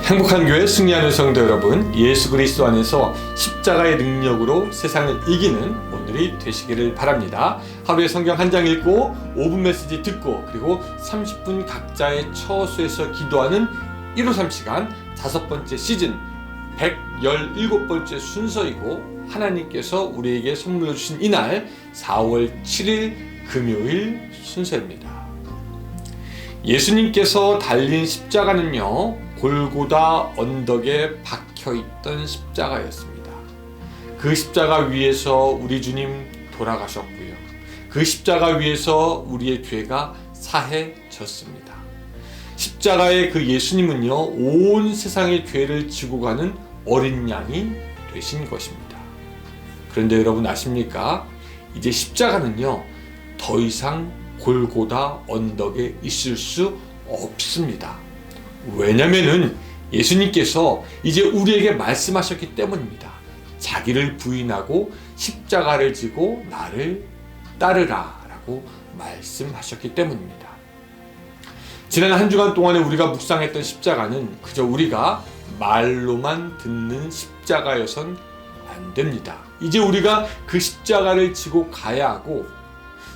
행복한 교회 승리하는 성도 여러분, 예수 그리스도 안에서 십자가의 능력으로 세상을 이기는 오늘이 되시기를 바랍니다. 하루에 성경 한 장 읽고 5분 메시지 듣고 그리고 30분 각자의 처소에서 기도하는 153 시간 5번째 시즌 117번째 순서이고, 하나님께서 우리에게 선물로 주신 이날 4월 7일 금요일 순서입니다. 예수님께서 달린 십자가는요, 골고다 언덕에 박혀있던 십자가였습니다. 그 십자가 위에서 우리 주님 돌아가셨고요. 그 십자가 위에서 우리의 죄가 사해졌습니다. 십자가의 그 예수님은요, 온 세상의 죄를 지고 가는 어린 양이 되신 것입니다. 그런데 여러분 아십니까? 이제 십자가는요, 더 이상 골고다 언덕에 있을 수 없습니다. 왜냐면은 예수님께서 이제 우리에게 말씀하셨기 때문입니다. 자기를 부인하고 십자가를 지고 나를 따르라 라고 말씀하셨기 때문입니다. 지난 한 주간 동안에 우리가 묵상했던 십자가는 그저 우리가 말로만 듣는 십자가여선 안 됩니다. 이제 우리가 그 십자가를 지고 가야 하고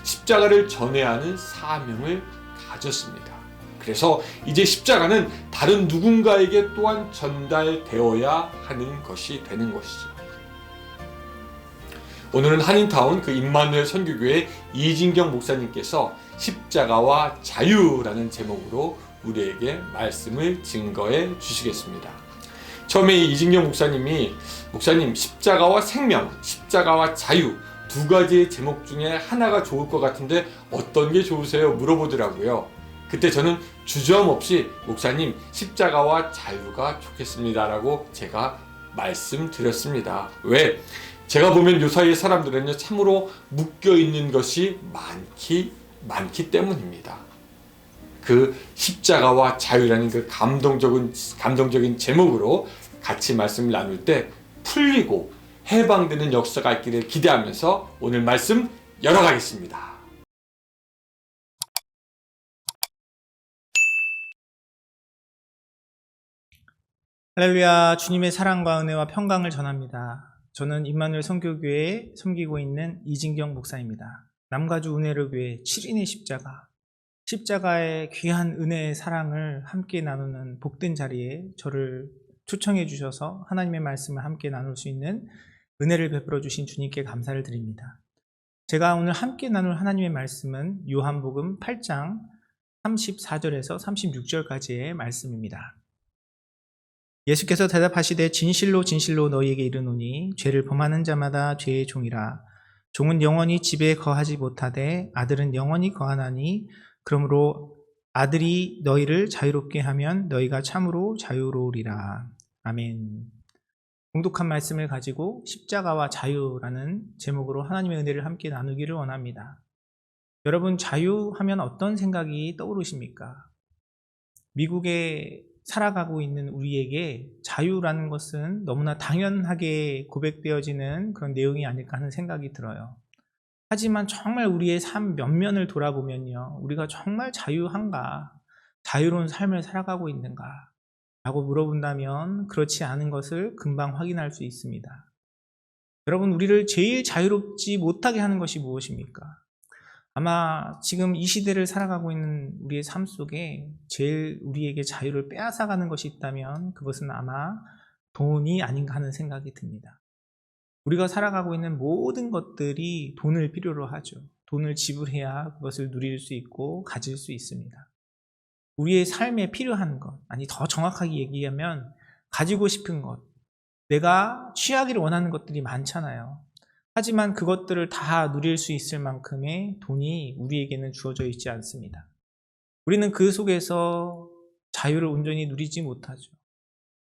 십자가를 전해야 하는 사명을 가졌습니다. 그래서 이제 십자가는 다른 누군가에게 또한 전달되어야 하는 것이 되는 것이죠. 오늘은 한인타운 그 임마누엘 선교교회 이진경 목사님께서 십자가와 자유라는 제목으로 우리에게 말씀을 증거해 주시겠습니다. 처음에 이진경 목사님이 목사님, 십자가와 생명, 십자가와 자유 두 가지의 제목 중에 하나가 좋을 것 같은데 어떤 게 좋으세요? 물어보더라고요. 그때 저는 주저함없이 목사님, 십자가와 자유가 좋겠습니다 라고 제가 말씀드렸습니다. 왜? 제가 보면 요사이의 사람들은요, 참으로 묶여있는 것이 많기 때문입니다. 그 십자가와 자유라는 그 감동적인 제목으로 같이 말씀을 나눌 때 풀리고 해방되는 역사가 있기를 기대하면서 오늘 말씀 열어가겠습니다. 할렐루야. 주님의 사랑과 은혜와 평강을 전합니다. 저는 임마누엘 선교교회에 섬기고 있는 이진경 목사입니다. 남가주 은혜를 위해 7인의 십자가의 귀한 은혜의 사랑을 함께 나누는 복된 자리에 저를 초청해 주셔서 하나님의 말씀을 함께 나눌 수 있는 은혜를 베풀어 주신 주님께 감사를 드립니다. 제가 오늘 함께 나눌 하나님의 말씀은 요한복음 8장 34절에서 36절까지의 말씀입니다. 예수께서 대답하시되 진실로 진실로 너희에게 이르노니 죄를 범하는 자마다 죄의 종이라. 종은 영원히 집에 거하지 못하되 아들은 영원히 거하나니 그러므로 아들이 너희를 자유롭게 하면 너희가 참으로 자유로우리라. 아멘. 공독한 말씀을 가지고 십자가와 자유라는 제목으로 하나님의 은혜를 함께 나누기를 원합니다. 여러분, 자유하면 어떤 생각이 떠오르십니까? 미국에 살아가고 있는 우리에게 자유라는 것은 너무나 당연하게 고백되어지는 그런 내용이 아닐까 하는 생각이 들어요. 하지만 정말 우리의 삶 면면을 돌아보면요, 우리가 정말 자유한가? 자유로운 삶을 살아가고 있는가? 라고 물어본다면 그렇지 않은 것을 금방 확인할 수 있습니다. 여러분, 우리를 제일 자유롭지 못하게 하는 것이 무엇입니까? 아마 지금 이 시대를 살아가고 있는 우리의 삶 속에 제일 우리에게 자유를 빼앗아가는 것이 있다면 그것은 아마 돈이 아닌가 하는 생각이 듭니다. 우리가 살아가고 있는 모든 것들이 돈을 필요로 하죠. 돈을 지불해야 그것을 누릴 수 있고 가질 수 있습니다. 우리의 삶에 필요한 것, 아니 더 정확하게 얘기하면 가지고 싶은 것, 내가 취하기를 원하는 것들이 많잖아요. 하지만 그것들을 다 누릴 수 있을 만큼의 돈이 우리에게는 주어져 있지 않습니다. 우리는 그 속에서 자유를 온전히 누리지 못하죠.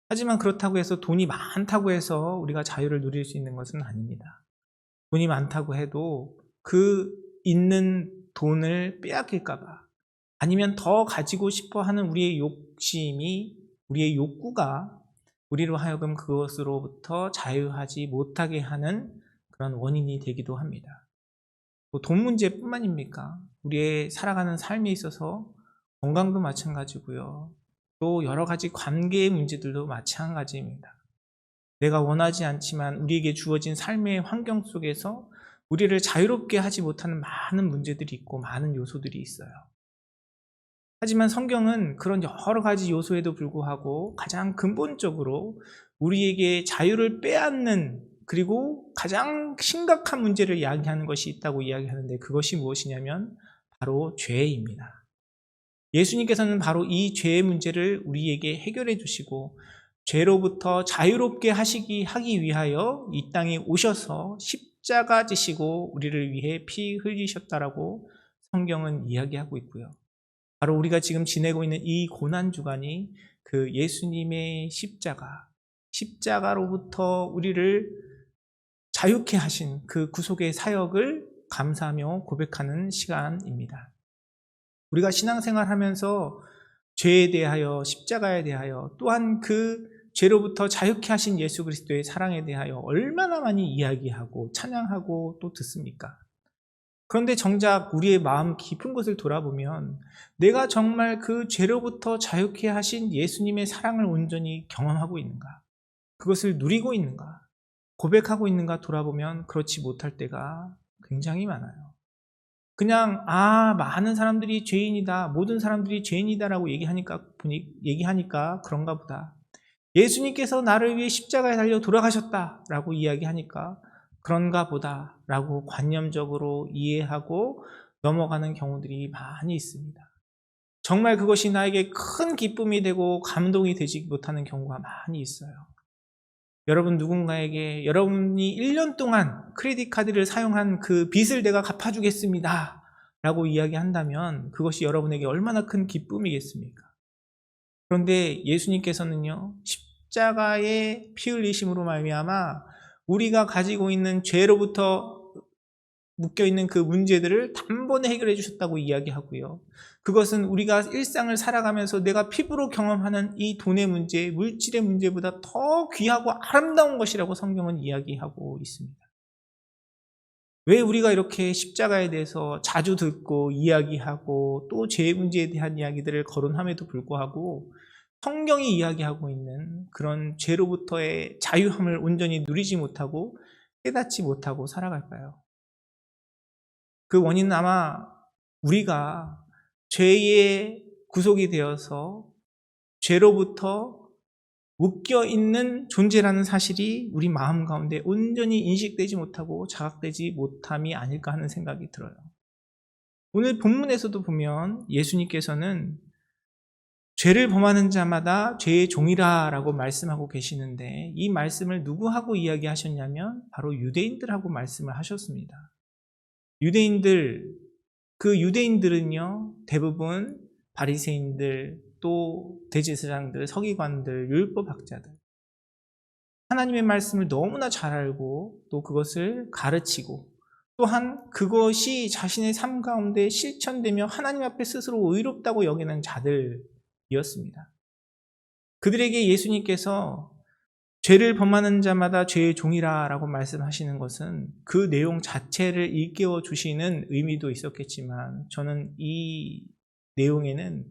하지만 그렇다고 해서 돈이 많다고 해서 우리가 자유를 누릴 수 있는 것은 아닙니다. 돈이 많다고 해도 그 있는 돈을 빼앗길까 봐, 아니면 더 가지고 싶어 하는 우리의 욕심이, 우리의 욕구가 우리로 하여금 그것으로부터 자유하지 못하게 하는 그런 원인이 되기도 합니다. 돈 문제뿐만입니까? 우리의 살아가는 삶에 있어서 건강도 마찬가지고요. 또 여러 가지 관계의 문제들도 마찬가지입니다. 내가 원하지 않지만 우리에게 주어진 삶의 환경 속에서 우리를 자유롭게 하지 못하는 많은 문제들이 있고 많은 요소들이 있어요. 하지만 성경은 그런 여러 가지 요소에도 불구하고 가장 근본적으로 우리에게 자유를 빼앗는, 그리고 가장 심각한 문제를 이야기하는 것이 있다고 이야기하는데, 그것이 무엇이냐면 바로 죄입니다. 예수님께서는 바로 이 죄의 문제를 우리에게 해결해 주시고 죄로부터 자유롭게 하기 위하여 이 땅에 오셔서 십자가 지시고 우리를 위해 피 흘리셨다라고 성경은 이야기하고 있고요. 바로 우리가 지금 지내고 있는 이 고난주간이 그 예수님의 십자가로부터 우리를 자유케 하신 그 구속의 사역을 감사하며 고백하는 시간입니다. 우리가 신앙생활 하면서 죄에 대하여, 십자가에 대하여, 또한 그 죄로부터 자유케 하신 예수 그리스도의 사랑에 대하여 얼마나 많이 이야기하고 찬양하고 또 듣습니까? 그런데 정작 우리의 마음 깊은 곳을 돌아보면 내가 정말 그 죄로부터 자유케 하신 예수님의 사랑을 온전히 경험하고 있는가? 그것을 누리고 있는가? 고백하고 있는가 돌아보면 그렇지 못할 때가 굉장히 많아요. 그냥 많은 사람들이 죄인이다, 모든 사람들이 죄인이다라고 얘기하니까 그런가 보다. 예수님께서 나를 위해 십자가에 달려 돌아가셨다라고 이야기하니까 그런가 보다라고 관념적으로 이해하고 넘어가는 경우들이 많이 있습니다. 정말 그것이 나에게 큰 기쁨이 되고 감동이 되지 못하는 경우가 많이 있어요. 여러분, 누군가에게 여러분이 1년 동안 크레딧 카드를 사용한 그 빚을 내가 갚아주겠습니다 라고 이야기한다면 그것이 여러분에게 얼마나 큰 기쁨이겠습니까? 그런데 예수님께서는요, 십자가의 피 흘리심으로 말미암아 우리가 가지고 있는 죄로부터 묶여있는 그 문제들을 단번에 해결해 주셨다고 이야기하고요. 그것은 우리가 일상을 살아가면서 내가 피부로 경험하는 이 돈의 문제, 물질의 문제보다 더 귀하고 아름다운 것이라고 성경은 이야기하고 있습니다. 왜 우리가 이렇게 십자가에 대해서 자주 듣고 이야기하고 또 죄의 문제에 대한 이야기들을 거론함에도 불구하고 성경이 이야기하고 있는 그런 죄로부터의 자유함을 온전히 누리지 못하고 깨닫지 못하고 살아갈까요? 그 원인은 아마 우리가 죄의 구속이 되어서 죄로부터 묶여있는 존재라는 사실이 우리 마음 가운데 온전히 인식되지 못하고 자각되지 못함이 아닐까 하는 생각이 들어요. 오늘 본문에서도 보면 예수님께서는 죄를 범하는 자마다 죄의 종이라 라고 말씀하고 계시는데, 이 말씀을 누구하고 이야기하셨냐면 바로 유대인들하고 말씀을 하셨습니다. 그 유대인들은요, 대부분 바리새인들, 또 대제사장들, 서기관들, 율법학자들, 하나님의 말씀을 너무나 잘 알고 또 그것을 가르치고 또한 그것이 자신의 삶 가운데 실천되며 하나님 앞에 스스로 의롭다고 여기는 자들이었습니다. 그들에게 예수님께서 죄를 범하는 자마다 죄의 종이라 라고 말씀하시는 것은 그 내용 자체를 일깨워 주시는 의미도 있었겠지만, 저는 이 내용에는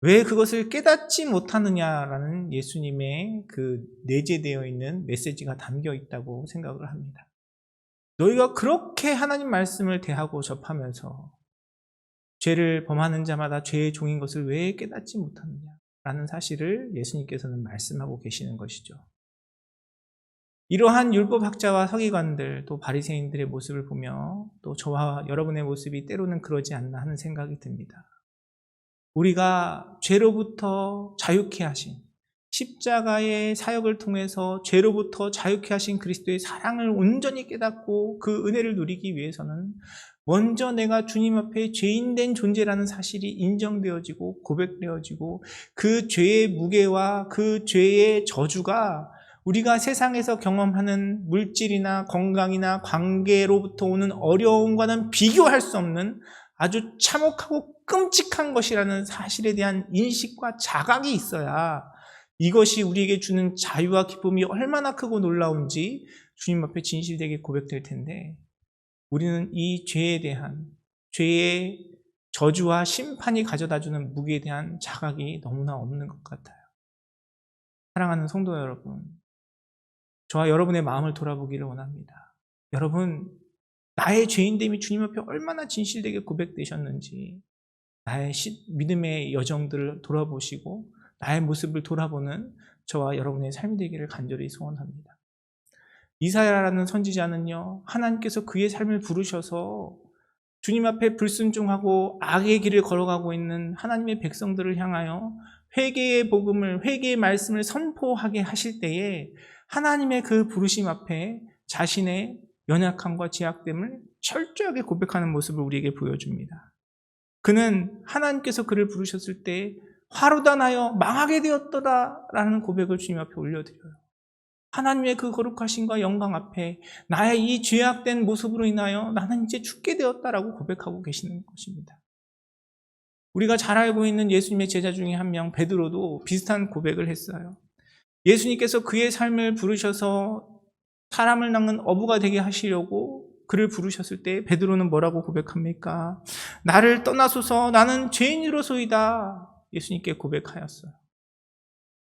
왜 그것을 깨닫지 못하느냐라는 예수님의 그 내재되어 있는 메시지가 담겨 있다고 생각을 합니다. 너희가 그렇게 하나님 말씀을 대하고 접하면서 죄를 범하는 자마다 죄의 종인 것을 왜 깨닫지 못하느냐라는 사실을 예수님께서는 말씀하고 계시는 것이죠. 이러한 율법학자와 서기관들, 또 바리새인들의 모습을 보며 또 저와 여러분의 모습이 때로는 그러지 않나 하는 생각이 듭니다. 우리가 죄로부터 자유케 하신, 십자가의 사역을 통해서 죄로부터 자유케 하신 그리스도의 사랑을 온전히 깨닫고 그 은혜를 누리기 위해서는 먼저 내가 주님 앞에 죄인된 존재라는 사실이 인정되어지고 고백되어지고 그 죄의 무게와 그 죄의 저주가 우리가 세상에서 경험하는 물질이나 건강이나 관계로부터 오는 어려움과는 비교할 수 없는 아주 참혹하고 끔찍한 것이라는 사실에 대한 인식과 자각이 있어야 이것이 우리에게 주는 자유와 기쁨이 얼마나 크고 놀라운지 주님 앞에 진실되게 고백될 텐데, 우리는 이 죄에 대한, 죄의 저주와 심판이 가져다주는 무게에 대한 자각이 너무나 없는 것 같아요. 사랑하는 성도 여러분, 저와 여러분의 마음을 돌아보기를 원합니다. 여러분, 나의 죄인됨이 주님 앞에 얼마나 진실되게 고백되셨는지 나의 믿음의 여정들을 돌아보시고 나의 모습을 돌아보는 저와 여러분의 삶이 되기를 간절히 소원합니다. 이사야라는 선지자는요, 하나님께서 그의 삶을 부르셔서 주님 앞에 불순종하고 악의 길을 걸어가고 있는 하나님의 백성들을 향하여 회개의 복음을, 회개의 말씀을 선포하게 하실 때에 하나님의 그 부르심 앞에 자신의 연약함과 제약됨을 철저하게 고백하는 모습을 우리에게 보여줍니다. 그는 하나님께서 그를 부르셨을 때 화로다 나여 망하게 되었더라 라는 고백을 주님 앞에 올려드려요. 하나님의 그 거룩하심과 영광 앞에 나의 이 죄악된 모습으로 인하여 나는 이제 죽게 되었다라고 고백하고 계시는 것입니다. 우리가 잘 알고 있는 예수님의 제자 중에 한 명 베드로도 비슷한 고백을 했어요. 예수님께서 그의 삶을 부르셔서 사람을 낚는 어부가 되게 하시려고 그를 부르셨을 때 베드로는 뭐라고 고백합니까? 나를 떠나소서 나는 죄인으로소이다. 예수님께 고백하였어요.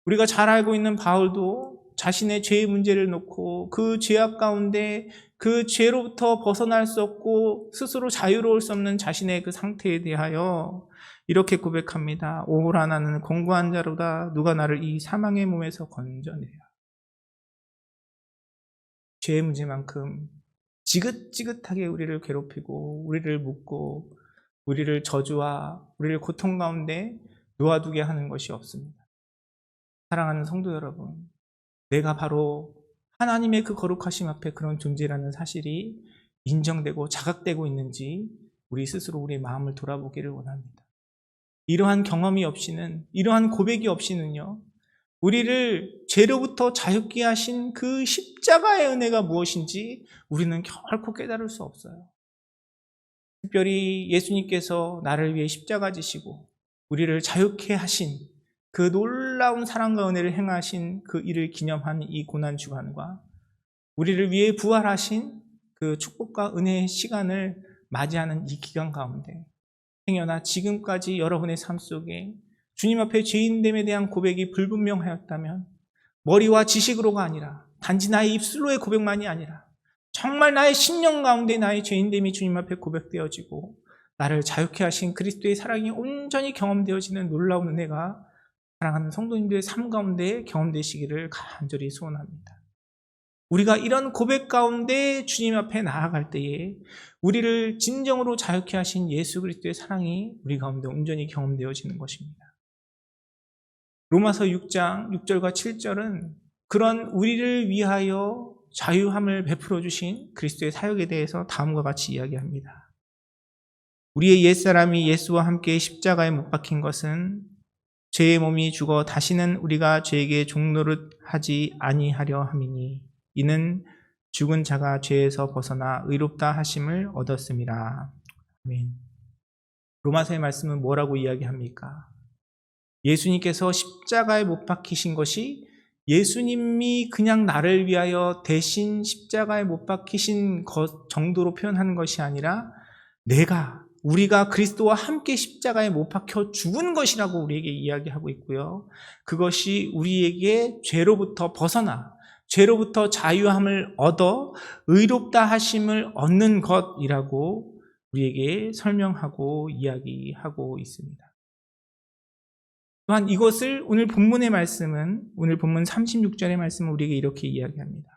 우리가 잘 알고 있는 바울도 자신의 죄의 문제를 놓고 그 죄악 가운데 그 죄로부터 벗어날 수 없고 스스로 자유로울 수 없는 자신의 그 상태에 대하여 이렇게 고백합니다. 오호라 나는 공고한 자로다. 누가 나를 이 사망의 몸에서 건져내랴. 죄의 문제만큼 지긋지긋하게 우리를 괴롭히고 우리를 묶고 우리를 저주와 우리를 고통 가운데 놓아두게 하는 것이 없습니다. 사랑하는 성도 여러분, 내가 바로 하나님의 그 거룩하심 앞에 그런 존재라는 사실이 인정되고 자각되고 있는지 우리 스스로 우리의 마음을 돌아보기를 원합니다. 이러한 경험이 없이는, 이러한 고백이 없이는요, 우리를 죄로부터 자유케 하신 그 십자가의 은혜가 무엇인지 우리는 결코 깨달을 수 없어요. 특별히 예수님께서 나를 위해 십자가 지시고 우리를 자유케 하신 그 놀라운 사랑과 은혜를 행하신 그 일을 기념한 이 고난주간과 우리를 위해 부활하신 그 축복과 은혜의 시간을 맞이하는 이 기간 가운데 행여나 지금까지 여러분의 삶 속에 주님 앞에 죄인됨에 대한 고백이 불분명하였다면 머리와 지식으로가 아니라 단지 나의 입술로의 고백만이 아니라 정말 나의 심령 가운데 나의 죄인됨이 주님 앞에 고백되어지고 나를 자유케 하신 그리스도의 사랑이 온전히 경험되어지는 놀라운 은혜가 사랑하는 성도님들의 삶 가운데 경험되시기를 간절히 소원합니다. 우리가 이런 고백 가운데 주님 앞에 나아갈 때에 우리를 진정으로 자유케 하신 예수 그리스도의 사랑이 우리 가운데 온전히 경험되어지는 것입니다. 로마서 6장 6절과 7절은 그런 우리를 위하여 자유함을 베풀어 주신 그리스도의 사역에 대해서 다음과 같이 이야기합니다. 우리의 옛사람이 예수와 함께 십자가에 못 박힌 것은 죄의 몸이 죽어 다시는 우리가 죄에게 종노릇하지 아니하려 함이니 이는 죽은 자가 죄에서 벗어나 의롭다 하심을 얻었음이라. 아멘. 로마서의 말씀은 뭐라고 이야기합니까? 예수님께서 십자가에 못 박히신 것이 예수님이 그냥 나를 위하여 대신 십자가에 못 박히신 것 정도로 표현하는 것이 아니라 우리가 그리스도와 함께 십자가에 못 박혀 죽은 것이라고 우리에게 이야기하고 있고요. 그것이 우리에게 죄로부터 벗어나 죄로부터 자유함을 얻어 의롭다 하심을 얻는 것이라고 우리에게 설명하고 이야기하고 있습니다. 또한 이것을 오늘 본문 36절의 말씀은 우리에게 이렇게 이야기합니다.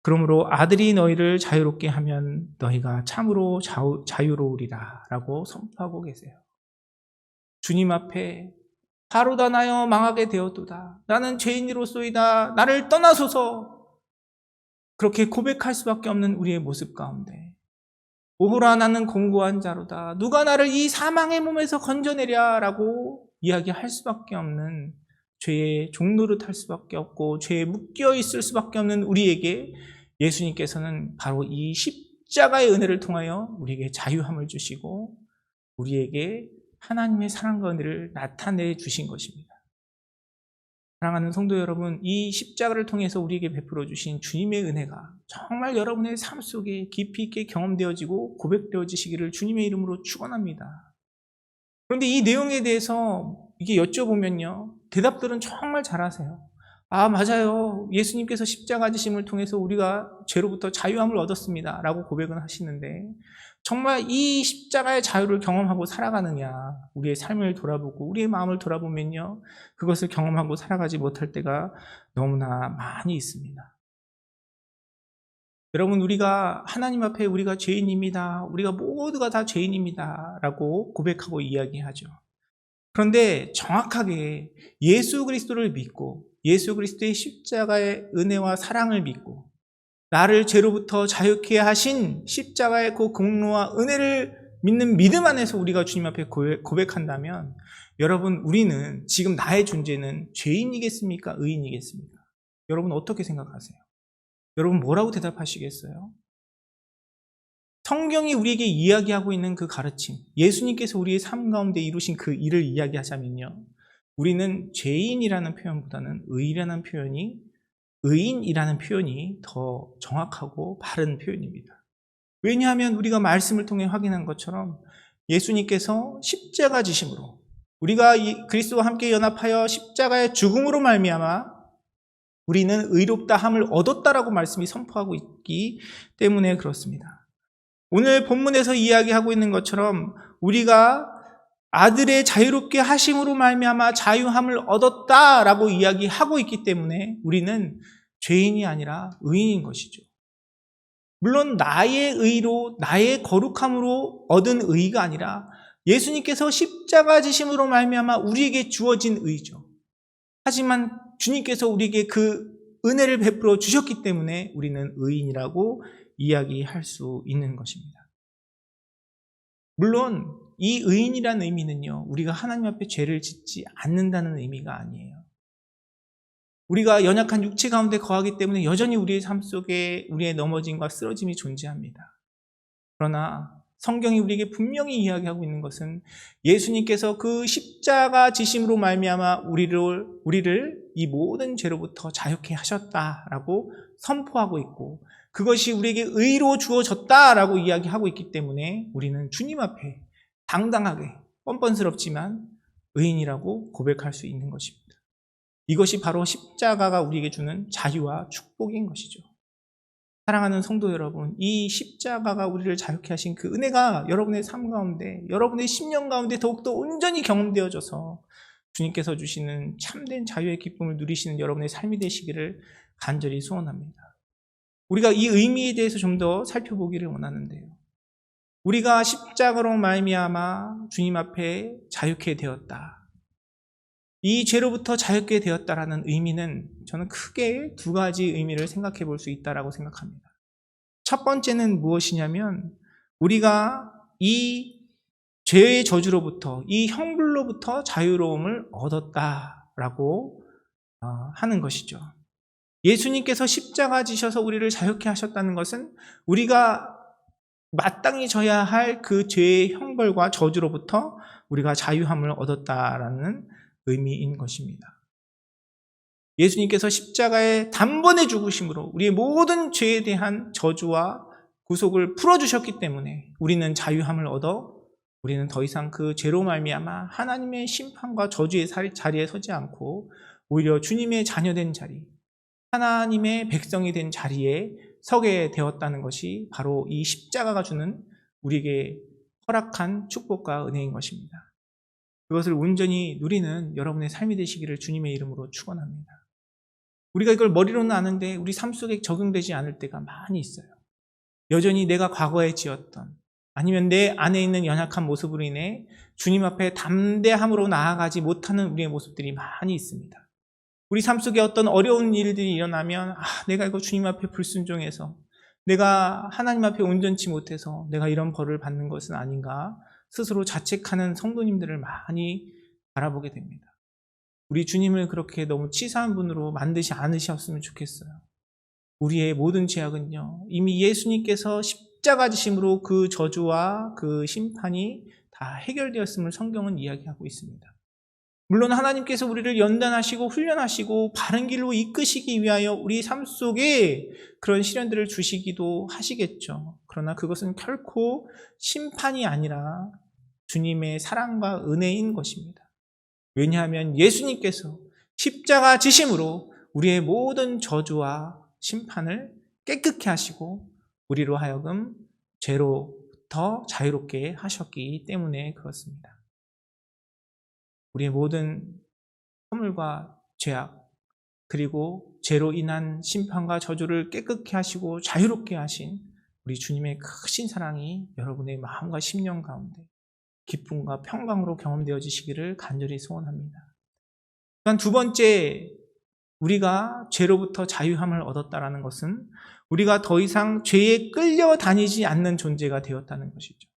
그러므로 아들이 너희를 자유롭게 하면 너희가 참으로 자유로우리라 라고 선포하고 계세요. 주님 앞에 바로다 나여 망하게 되었도다. 나는 죄인이로소이다. 나를 떠나소서. 그렇게 고백할 수밖에 없는 우리의 모습 가운데 오호라 나는 공고한 자로다. 누가 나를 이 사망의 몸에서 건져내랴 라고 이야기할 수밖에 없는 죄의 종노릇할 수밖에 없고 죄에 묶여 있을 수밖에 없는 우리에게 예수님께서는 바로 이 십자가의 은혜를 통하여 우리에게 자유함을 주시고 우리에게 하나님의 사랑과 은혜를 나타내 주신 것입니다. 사랑하는 성도 여러분, 이 십자가를 통해서 우리에게 베풀어 주신 주님의 은혜가 정말 여러분의 삶 속에 깊이 있게 경험되어지고 고백되어지시기를 주님의 이름으로 축원합니다. 그런데 이 내용에 대해서 이게 여쭤보면요, 대답들은 정말 잘하세요. 아, 맞아요. 예수님께서 십자가 지심을 통해서 우리가 죄로부터 자유함을 얻었습니다. 라고 고백은 하시는데, 정말 이 십자가의 자유를 경험하고 살아가느냐, 우리의 삶을 돌아보고 우리의 마음을 돌아보면요, 그것을 경험하고 살아가지 못할 때가 너무나 많이 있습니다. 여러분, 우리가 하나님 앞에 우리가 죄인입니다. 우리가 모두가 다 죄인입니다. 라고 고백하고 이야기하죠. 그런데 정확하게 예수 그리스도를 믿고 예수 그리스도의 십자가의 은혜와 사랑을 믿고 나를 죄로부터 자유케 하신 십자가의 그 공로와 은혜를 믿는 믿음 안에서 우리가 주님 앞에 고백한다면, 여러분, 우리는 지금 나의 존재는 죄인이겠습니까? 의인이겠습니까? 여러분 어떻게 생각하세요? 여러분 뭐라고 대답하시겠어요? 성경이 우리에게 이야기하고 있는 그 가르침, 예수님께서 우리의 삶 가운데 이루신 그 일을 이야기하자면요, 우리는 죄인이라는 표현보다는 의인이라는 표현이 더 정확하고 바른 표현입니다. 왜냐하면 우리가 말씀을 통해 확인한 것처럼 예수님께서 십자가 지심으로, 우리가 그리스도와 함께 연합하여 십자가의 죽음으로 말미암아 우리는 의롭다함을 얻었다라고 말씀이 선포하고 있기 때문에 그렇습니다. 오늘 본문에서 이야기하고 있는 것처럼 우리가 아들의 자유롭게 하심으로 말미암아 자유함을 얻었다라고 이야기하고 있기 때문에 우리는 죄인이 아니라 의인인 것이죠. 물론 나의 의로, 나의 거룩함으로 얻은 의가 아니라 예수님께서 십자가 지심으로 말미암아 우리에게 주어진 의죠. 하지만 주님께서 우리에게 그 은혜를 베풀어 주셨기 때문에 우리는 의인이라고 이야기할 수 있는 것입니다. 물론 이 의인이라는 의미는요, 우리가 하나님 앞에 죄를 짓지 않는다는 의미가 아니에요. 우리가 연약한 육체 가운데 거하기 때문에 여전히 우리의 삶 속에 우리의 넘어짐과 쓰러짐이 존재합니다. 그러나 성경이 우리에게 분명히 이야기하고 있는 것은 예수님께서 그 십자가 지심으로 말미암아 우리를 이 모든 죄로부터 자유케 하셨다라고 선포하고 있고, 그것이 우리에게 의로 주어졌다라고 이야기하고 있기 때문에 우리는 주님 앞에 당당하게, 뻔뻔스럽지만 의인이라고 고백할 수 있는 것입니다. 이것이 바로 십자가가 우리에게 주는 자유와 축복인 것이죠. 사랑하는 성도 여러분, 이 십자가가 우리를 자유케 하신 그 은혜가 여러분의 삶 가운데, 여러분의 심령 가운데 더욱더 온전히 경험되어져서 주님께서 주시는 참된 자유의 기쁨을 누리시는 여러분의 삶이 되시기를 간절히 소원합니다. 우리가 이 의미에 대해서 좀 더 살펴보기를 원하는데요, 우리가 십자가로 말미암아 주님 앞에 자유케 되었다, 이 죄로부터 자유케 되었다라는 의미는 저는 크게 두 가지 의미를 생각해 볼 수 있다라고 생각합니다. 첫 번째는 무엇이냐면, 우리가 이 죄의 저주로부터, 이 형벌로부터 자유로움을 얻었다라고 하는 것이죠. 예수님께서 십자가 지셔서 우리를 자유케 하셨다는 것은 우리가 마땅히 져야 할 그 죄의 형벌과 저주로부터 우리가 자유함을 얻었다라는 의미인 것입니다. 예수님께서 십자가의 단번에 죽으심으로 우리의 모든 죄에 대한 저주와 구속을 풀어주셨기 때문에 우리는 자유함을 얻어 우리는 더 이상 그 죄로 말미암아 하나님의 심판과 저주의 자리에 서지 않고 오히려 주님의 자녀된 자리, 하나님의 백성이 된 자리에 서게 되었다는 것이 바로 이 십자가가 주는 우리에게 허락한 축복과 은혜인 것입니다. 그것을 온전히 누리는 여러분의 삶이 되시기를 주님의 이름으로 축원합니다. 우리가 이걸 머리로는 아는데 우리 삶 속에 적용되지 않을 때가 많이 있어요. 여전히 내가 과거에 지었던, 아니면 내 안에 있는 연약한 모습으로 인해 주님 앞에 담대함으로 나아가지 못하는 우리의 모습들이 많이 있습니다. 우리 삶 속에 어떤 어려운 일들이 일어나면 내가 이거 주님 앞에 불순종해서, 내가 하나님 앞에 온전치 못해서 내가 이런 벌을 받는 것은 아닌가 스스로 자책하는 성도님들을 많이 바라보게 됩니다. 우리 주님을 그렇게 너무 치사한 분으로 만드지 않으셨으면 좋겠어요. 우리의 모든 죄악은요, 이미 예수님께서 십자가 지심으로 그 저주와 그 심판이 다 해결되었음을 성경은 이야기하고 있습니다. 물론 하나님께서 우리를 연단하시고 훈련하시고 바른 길로 이끄시기 위하여 우리 삶 속에 그런 시련들을 주시기도 하시겠죠. 그러나 그것은 결코 심판이 아니라 주님의 사랑과 은혜인 것입니다. 왜냐하면 예수님께서 십자가 지심으로 우리의 모든 저주와 심판을 깨끗게 하시고 우리로 하여금 죄로부터 자유롭게 하셨기 때문에 그렇습니다. 우리의 모든 허물과 죄악 그리고 죄로 인한 심판과 저주를 깨끗게 하시고 자유롭게 하신 우리 주님의 크신 사랑이 여러분의 마음과 심령 가운데 기쁨과 평강으로 경험되어지시기를 간절히 소원합니다. 또한 두 번째, 우리가 죄로부터 자유함을 얻었다는 것은 우리가 더 이상 죄에 끌려다니지 않는 존재가 되었다는 것이죠.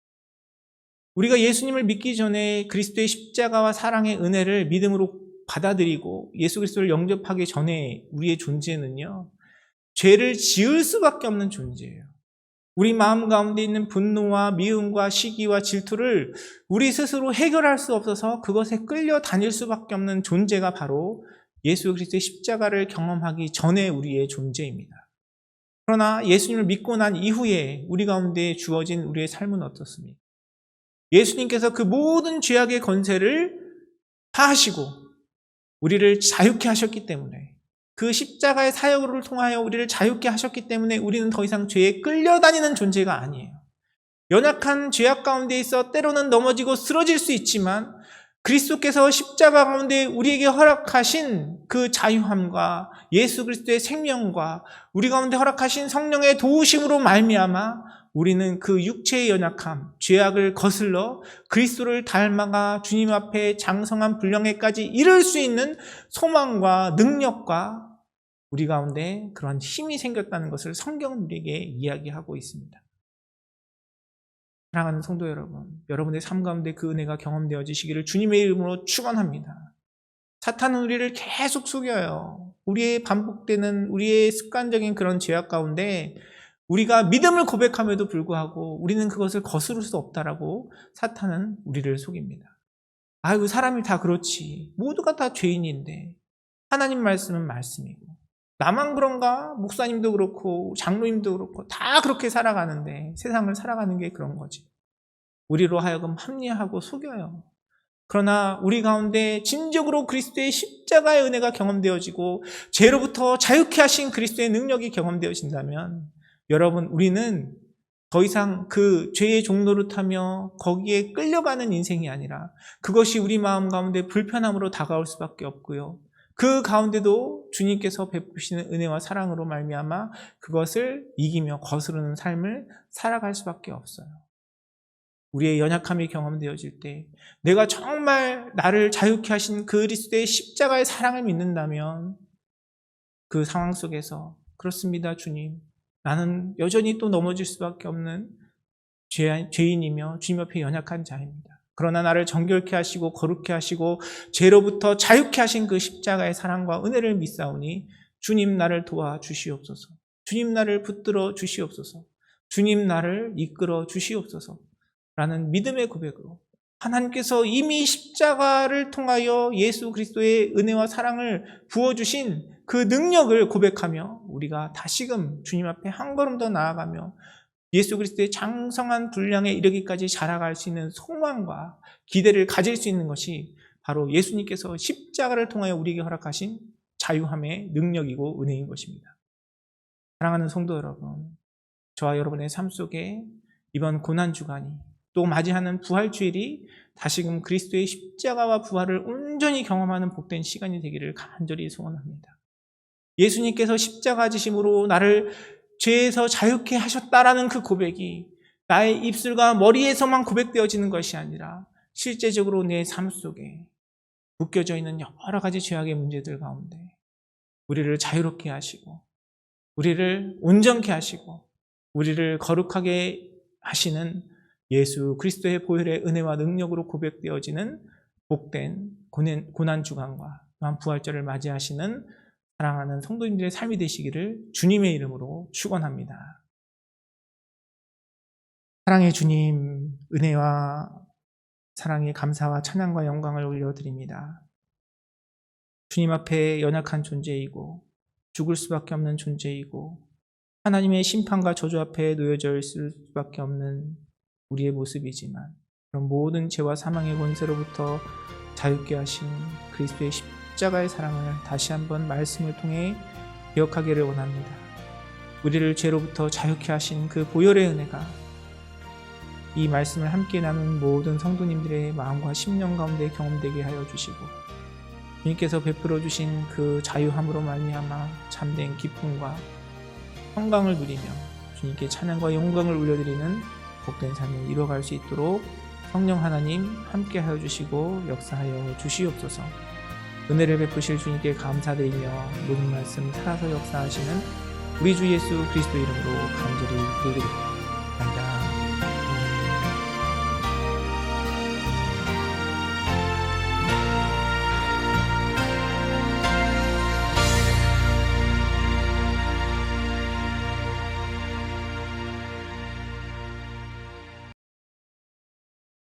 우리가 예수님을 믿기 전에 그리스도의 십자가와 사랑의 은혜를 믿음으로 받아들이고 예수 그리스도를 영접하기 전에 우리의 존재는요, 죄를 지을 수밖에 없는 존재예요. 우리 마음 가운데 있는 분노와 미움과 시기와 질투를 우리 스스로 해결할 수 없어서 그것에 끌려다닐 수밖에 없는 존재가 바로 예수 그리스도의 십자가를 경험하기 전에 우리의 존재입니다. 그러나 예수님을 믿고 난 이후에 우리 가운데 주어진 우리의 삶은 어떻습니까? 예수님께서 그 모든 죄악의 권세를 파하시고 우리를 자유케 하셨기 때문에, 그 십자가의 사역을 통하여 우리를 자유케 하셨기 때문에 우리는 더 이상 죄에 끌려다니는 존재가 아니에요. 연약한 죄악 가운데 있어 때로는 넘어지고 쓰러질 수 있지만 그리스도께서 십자가 가운데 우리에게 허락하신 그 자유함과 예수 그리스도의 생명과 우리 가운데 허락하신 성령의 도우심으로 말미암아 우리는 그 육체의 연약함, 죄악을 거슬러 그리스도를 닮아가 주님 앞에 장성한 분량에까지 이를 수 있는 소망과 능력과 우리 가운데 그런 힘이 생겼다는 것을 성경은 우리에게 이야기하고 있습니다. 사랑하는 성도 여러분, 여러분의 삶 가운데 그 은혜가 경험되어지시기를 주님의 이름으로 축원합니다. 사탄은 우리를 계속 속여요. 우리의 반복되는 우리의 습관적인 그런 죄악 가운데 우리가 믿음을 고백함에도 불구하고 우리는 그것을 거스를 수 없다라고 사탄은 우리를 속입니다. 아이고, 사람이 다 그렇지. 모두가 다 죄인인데 하나님 말씀은 말씀이고 나만 그런가? 목사님도 그렇고 장로님도 그렇고 다 그렇게 살아가는데 세상을 살아가는 게 그런 거지. 우리로 하여금 합리화하고 속여요. 그러나 우리 가운데 진정으로 그리스도의 십자가의 은혜가 경험되어지고 죄로부터 자유케 하신 그리스도의 능력이 경험되어진다면 여러분, 우리는 더 이상 그 죄의 종로를 타며 거기에 끌려가는 인생이 아니라 그것이 우리 마음 가운데 불편함으로 다가올 수밖에 없고요. 그 가운데도 주님께서 베푸시는 은혜와 사랑으로 말미암아 그것을 이기며 거스르는 삶을 살아갈 수밖에 없어요. 우리의 연약함이 경험되어질 때 내가 정말 나를 자유케 하신 그리스도의 십자가의 사랑을 믿는다면 그 상황 속에서 그렇습니다, 주님. 나는 여전히 또 넘어질 수밖에 없는 죄인이며 주님 앞에 연약한 자입니다. 그러나 나를 정결케 하시고 거룩케 하시고 죄로부터 자유케 하신 그 십자가의 사랑과 은혜를 믿사오니 주님 나를 도와주시옵소서. 주님 나를 붙들어 주시옵소서. 주님 나를 이끌어 주시옵소서. 라는 믿음의 고백으로 하나님께서 이미 십자가를 통하여 예수 그리스도의 은혜와 사랑을 부어주신 그 능력을 고백하며 우리가 다시금 주님 앞에 한 걸음 더 나아가며 예수 그리스도의 장성한 분량에 이르기까지 자라갈 수 있는 소망과 기대를 가질 수 있는 것이 바로 예수님께서 십자가를 통하여 우리에게 허락하신 자유함의 능력이고 은혜인 것입니다. 사랑하는 성도 여러분, 저와 여러분의 삶 속에 이번 고난주간이 또 맞이하는 부활주일이 다시금 그리스도의 십자가와 부활을 온전히 경험하는 복된 시간이 되기를 간절히 소원합니다. 예수님께서 십자가 지심으로 나를 죄에서 자유케 하셨다라는 그 고백이 나의 입술과 머리에서만 고백되어지는 것이 아니라 실제적으로 내 삶 속에 묶여져 있는 여러 가지 죄악의 문제들 가운데 우리를 자유롭게 하시고 우리를 온전케 하시고 우리를 거룩하게 하시는 예수 그리스도의 보혈의 은혜와 능력으로 고백되어지는 복된 고난주간과 또한 부활절을 맞이하시는 사랑하는 성도님들의 삶이 되시기를 주님의 이름으로 축원합니다. 사랑의 주님, 은혜와 사랑의 감사와 찬양과 영광을 올려드립니다. 주님 앞에 연약한 존재이고 죽을 수밖에 없는 존재이고 하나님의 심판과 저주 앞에 놓여져 있을 수밖에 없는 우리의 모습이지만 그런 모든 죄와 사망의 권세로부터 자유케 하신 그리스도의 십자가의 사랑을 다시 한번 말씀을 통해 기억하기를 원합니다. 우리를 죄로부터 자유케 하신 그 보혈의 은혜가 이 말씀을 함께 나눈 모든 성도님들의 마음과 심령 가운데 경험되게 하여 주시고, 주님께서 베풀어 주신 그 자유함으로 말미암아 참된 기쁨과 평강을 누리며 주님께 찬양과 영광을 올려드리는 복된 삶을 이루어갈 수 있도록 성령 하나님 함께 하여 주시고 역사하여 주시옵소서. 은혜를 베푸실 주님께 감사드리며 모든 말씀 살아서 역사하시는 우리 주 예수 그리스도 이름으로 간절히 기도드립니다.